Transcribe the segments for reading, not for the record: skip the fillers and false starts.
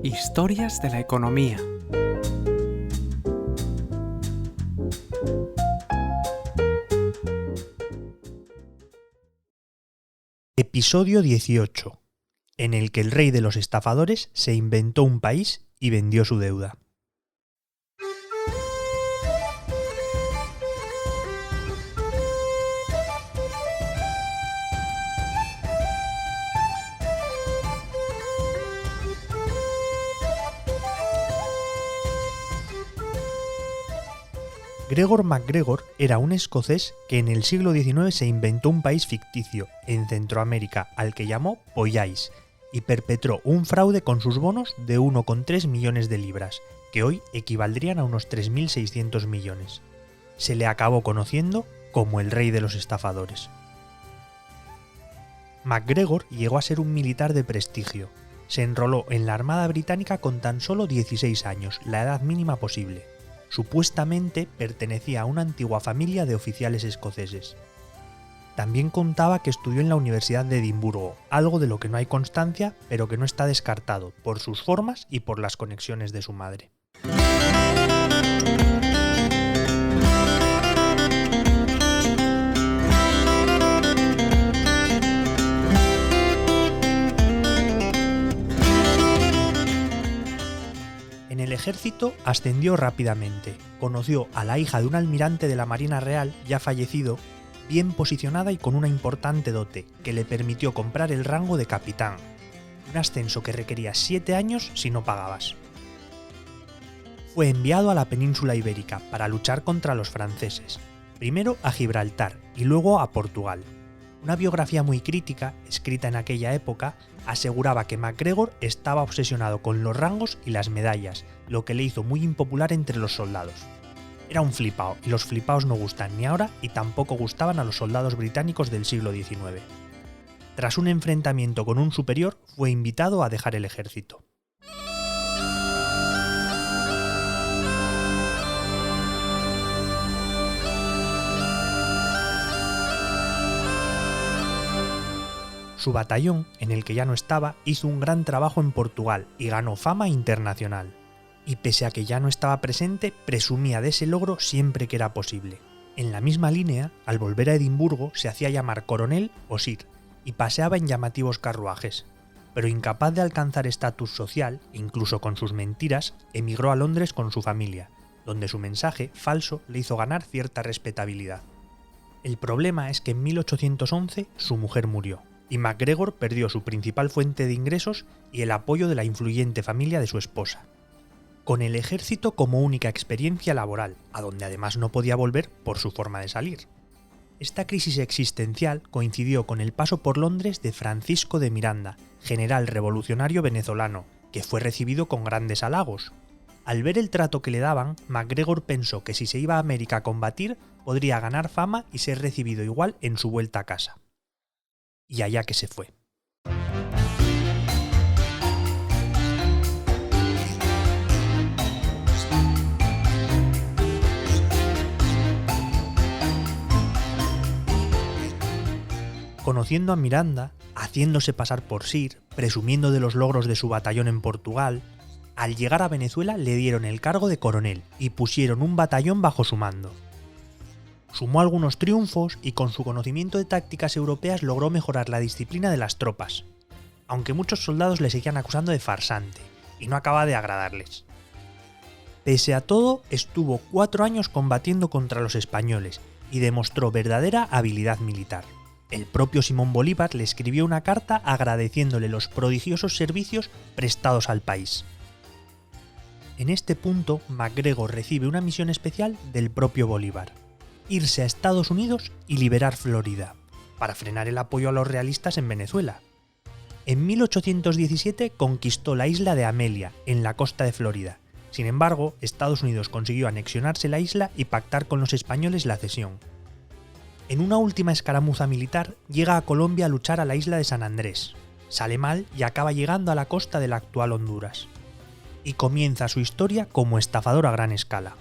Historias de la economía. Episodio 18, en el que el rey de los estafadores se inventó un país y vendió su deuda. Gregor MacGregor era un escocés que en el siglo XIX se inventó un país ficticio en Centroamérica al que llamó Pollais y perpetró un fraude con sus bonos de 1,3 millones de libras, que hoy equivaldrían a unos 3.600 millones. Se le acabó conociendo como el rey de los estafadores. MacGregor llegó a ser un militar de prestigio. Se enroló en la Armada Británica con tan solo 16 años, la edad mínima posible. Supuestamente pertenecía a una antigua familia de oficiales escoceses. También contaba que estudió en la Universidad de Edimburgo, algo de lo que no hay constancia, pero que no está descartado por sus formas y por las conexiones de su madre. En el ejército ascendió rápidamente, conoció a la hija de un almirante de la Marina Real ya fallecido, bien posicionada y con una importante dote, que le permitió comprar el rango de capitán, un ascenso que requería 7 años si no pagabas. Fue enviado a la península ibérica para luchar contra los franceses, primero a Gibraltar y luego a Portugal. Una biografía muy crítica, escrita en aquella época, aseguraba que MacGregor estaba obsesionado con los rangos y las medallas, lo que le hizo muy impopular entre los soldados. Era un flipao, y los flipaos no gustan ni ahora y tampoco gustaban a los soldados británicos del siglo XIX. Tras un enfrentamiento con un superior, fue invitado a dejar el ejército. Su batallón, en el que ya no estaba, hizo un gran trabajo en Portugal y ganó fama internacional. Y pese a que ya no estaba presente, presumía de ese logro siempre que era posible. En la misma línea, al volver a Edimburgo, se hacía llamar coronel o sir y paseaba en llamativos carruajes. Pero incapaz de alcanzar estatus social, incluso con sus mentiras, emigró a Londres con su familia, donde su mensaje falso le hizo ganar cierta respetabilidad. El problema es que en 1811 su mujer murió. Y MacGregor perdió su principal fuente de ingresos y el apoyo de la influyente familia de su esposa. Con el ejército como única experiencia laboral, a donde además no podía volver por su forma de salir. Esta crisis existencial coincidió con el paso por Londres de Francisco de Miranda, general revolucionario venezolano, que fue recibido con grandes halagos. Al ver el trato que le daban, MacGregor pensó que si se iba a América a combatir, podría ganar fama y ser recibido igual en su vuelta a casa. Y allá que se fue. Conociendo a Miranda, haciéndose pasar por sir, presumiendo de los logros de su batallón en Portugal, al llegar a Venezuela le dieron el cargo de coronel y pusieron un batallón bajo su mando. Sumó algunos triunfos y con su conocimiento de tácticas europeas logró mejorar la disciplina de las tropas, aunque muchos soldados le seguían acusando de farsante, y no acaba de agradarles. Pese a todo, estuvo 4 años combatiendo contra los españoles y demostró verdadera habilidad militar. El propio Simón Bolívar le escribió una carta agradeciéndole los prodigiosos servicios prestados al país. En este punto, MacGregor recibe una misión especial del propio Bolívar: irse a Estados Unidos y liberar Florida, para frenar el apoyo a los realistas en Venezuela. En 1817 conquistó la isla de Amelia, en la costa de Florida. Sin embargo, Estados Unidos consiguió anexionarse la isla y pactar con los españoles la cesión. En una última escaramuza militar, llega a Colombia a luchar a la isla de San Andrés. Sale mal y acaba llegando a la costa de la actual Honduras. Y comienza su historia como estafador a gran escala.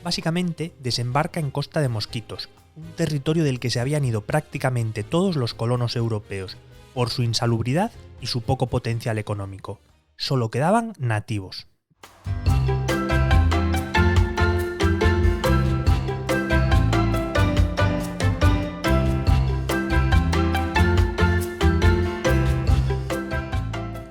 Básicamente, desembarca en Costa de Mosquitos, un territorio del que se habían ido prácticamente todos los colonos europeos, por su insalubridad y su poco potencial económico. Solo quedaban nativos.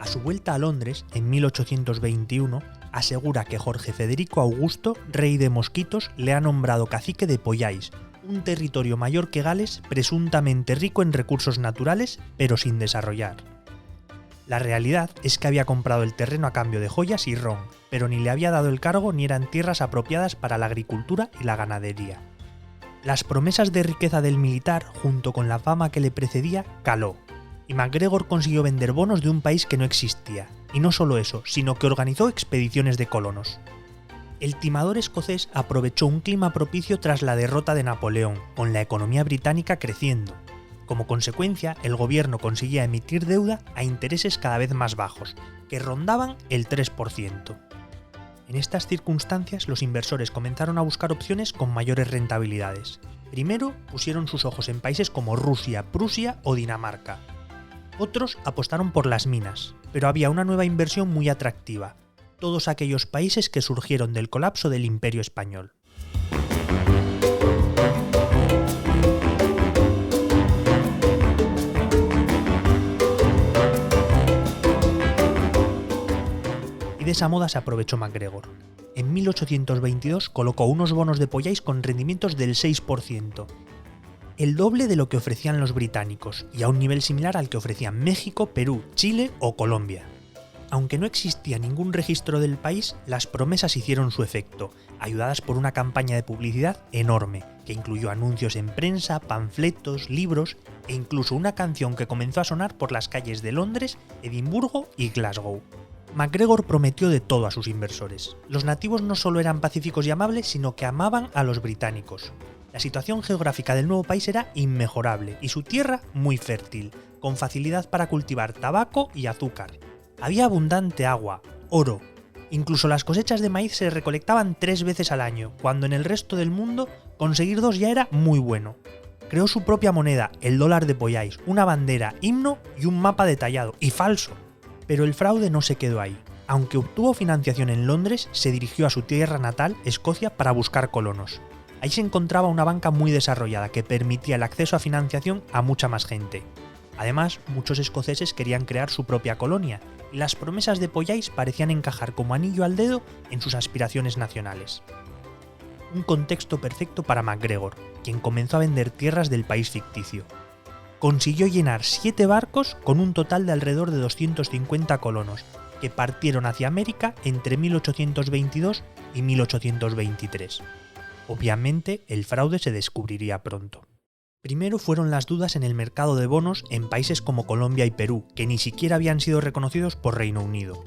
A su vuelta a Londres, en 1821, asegura que Jorge Federico Augusto, rey de Mosquitos, le ha nombrado cacique de Pollais, un territorio mayor que Gales presuntamente rico en recursos naturales, pero sin desarrollar. La realidad es que había comprado el terreno a cambio de joyas y ron, pero ni le había dado el cargo ni eran tierras apropiadas para la agricultura y la ganadería. Las promesas de riqueza del militar, junto con la fama que le precedía, caló, y MacGregor consiguió vender bonos de un país que no existía, y no solo eso, sino que organizó expediciones de colonos. El timador escocés aprovechó un clima propicio tras la derrota de Napoleón, con la economía británica creciendo. Como consecuencia, el gobierno conseguía emitir deuda a intereses cada vez más bajos, que rondaban el 3%. En estas circunstancias, los inversores comenzaron a buscar opciones con mayores rentabilidades. Primero, pusieron sus ojos en países como Rusia, Prusia o Dinamarca. Otros apostaron por las minas, pero había una nueva inversión muy atractiva: todos aquellos países que surgieron del colapso del Imperio Español. Y de esa moda se aprovechó MacGregor. En 1822 colocó unos bonos de Pollais con rendimientos del 6%, el doble de lo que ofrecían los británicos, y a un nivel similar al que ofrecían México, Perú, Chile o Colombia. Aunque no existía ningún registro del país, las promesas hicieron su efecto, ayudadas por una campaña de publicidad enorme, que incluyó anuncios en prensa, panfletos, libros e incluso una canción que comenzó a sonar por las calles de Londres, Edimburgo y Glasgow. MacGregor prometió de todo a sus inversores. Los nativos no solo eran pacíficos y amables, sino que amaban a los británicos. La situación geográfica del nuevo país era inmejorable y su tierra muy fértil, con facilidad para cultivar tabaco y azúcar. Había abundante agua, oro. Incluso las cosechas de maíz se recolectaban 3 veces al año, cuando en el resto del mundo conseguir 2 ya era muy bueno. Creó su propia moneda, el dólar de Pollais, una bandera, himno y un mapa detallado, y falso. Pero el fraude no se quedó ahí. Aunque obtuvo financiación en Londres, se dirigió a su tierra natal, Escocia, para buscar colonos. Ahí se encontraba una banca muy desarrollada que permitía el acceso a financiación a mucha más gente. Además, muchos escoceses querían crear su propia colonia, y las promesas de Pollais parecían encajar como anillo al dedo en sus aspiraciones nacionales. Un contexto perfecto para MacGregor, quien comenzó a vender tierras del país ficticio. Consiguió llenar 7 barcos con un total de alrededor de 250 colonos, que partieron hacia América entre 1822 y 1823. Obviamente, el fraude se descubriría pronto. Primero fueron las dudas en el mercado de bonos en países como Colombia y Perú, que ni siquiera habían sido reconocidos por Reino Unido.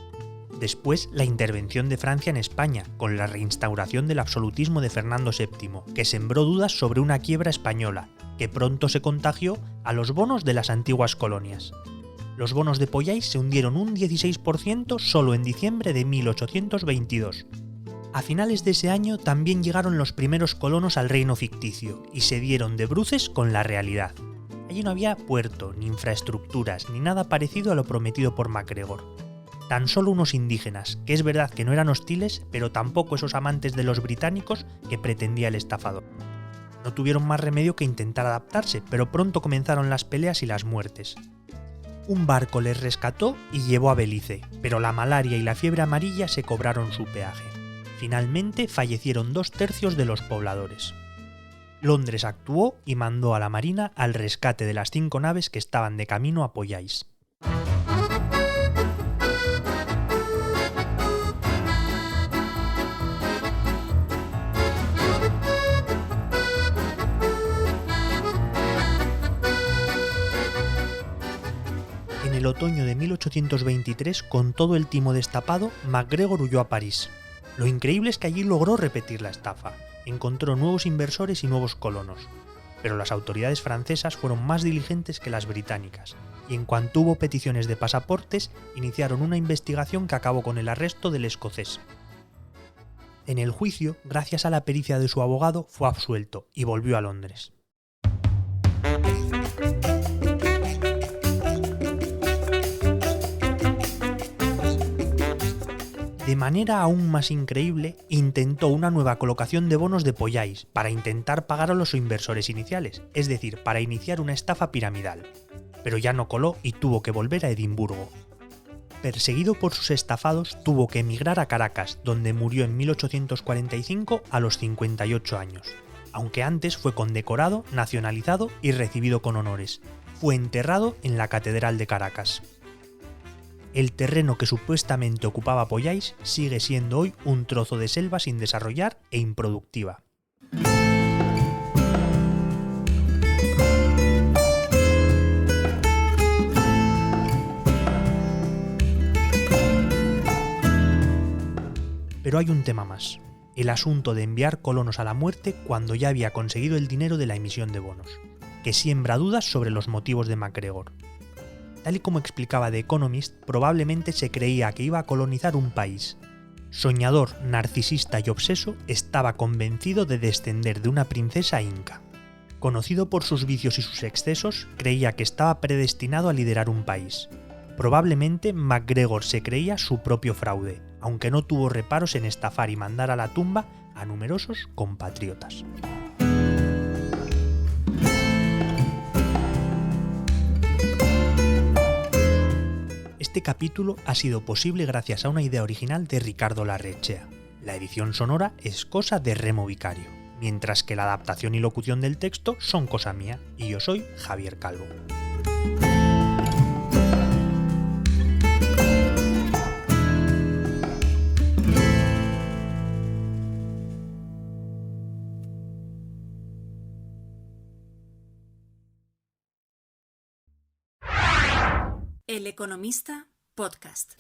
Después, la intervención de Francia en España, con la reinstauración del absolutismo de Fernando VII, que sembró dudas sobre una quiebra española, que pronto se contagió a los bonos de las antiguas colonias. Los bonos de Pollais se hundieron un 16% solo en diciembre de 1822. A finales de ese año también llegaron los primeros colonos al reino ficticio y se dieron de bruces con la realidad. Allí no había puerto, ni infraestructuras, ni nada parecido a lo prometido por MacGregor. Tan solo unos indígenas, que es verdad que no eran hostiles, pero tampoco esos amantes de los británicos que pretendía el estafador. No tuvieron más remedio que intentar adaptarse, pero pronto comenzaron las peleas y las muertes. Un barco les rescató y llevó a Belice, pero la malaria y la fiebre amarilla se cobraron su peaje. Finalmente fallecieron 2/3 de los pobladores. Londres actuó y mandó a la Marina al rescate de las 5 naves que estaban de camino a Pollais. En el otoño de 1823, con todo el timo destapado, MacGregor huyó a París. Lo increíble es que allí logró repetir la estafa, encontró nuevos inversores y nuevos colonos, pero las autoridades francesas fueron más diligentes que las británicas, y en cuanto hubo peticiones de pasaportes, iniciaron una investigación que acabó con el arresto del escocés. En el juicio, gracias a la pericia de su abogado, fue absuelto y volvió a Londres. De manera aún más increíble, intentó una nueva colocación de bonos de Pollais para intentar pagar a los inversores iniciales, es decir, para iniciar una estafa piramidal. Pero ya no coló y tuvo que volver a Edimburgo. Perseguido por sus estafados, tuvo que emigrar a Caracas, donde murió en 1845 a los 58 años. Aunque antes fue condecorado, nacionalizado y recibido con honores. Fue enterrado en la Catedral de Caracas. El terreno que supuestamente ocupaba Pollais sigue siendo hoy un trozo de selva sin desarrollar e improductiva. Pero hay un tema más, el asunto de enviar colonos a la muerte cuando ya había conseguido el dinero de la emisión de bonos, que siembra dudas sobre los motivos de MacGregor. Tal y como explicaba The Economist, probablemente se creía que iba a colonizar un país. Soñador, narcisista y obseso, estaba convencido de descender de una princesa inca. Conocido por sus vicios y sus excesos, creía que estaba predestinado a liderar un país. Probablemente MacGregor se creía su propio fraude, aunque no tuvo reparos en estafar y mandar a la tumba a numerosos compatriotas. Este capítulo ha sido posible gracias a una idea original de Ricardo Larrechea. La edición sonora es cosa de Remo Vicario, mientras que la adaptación y locución del texto son cosa mía, y yo soy Javier Calvo. El Economista Podcast.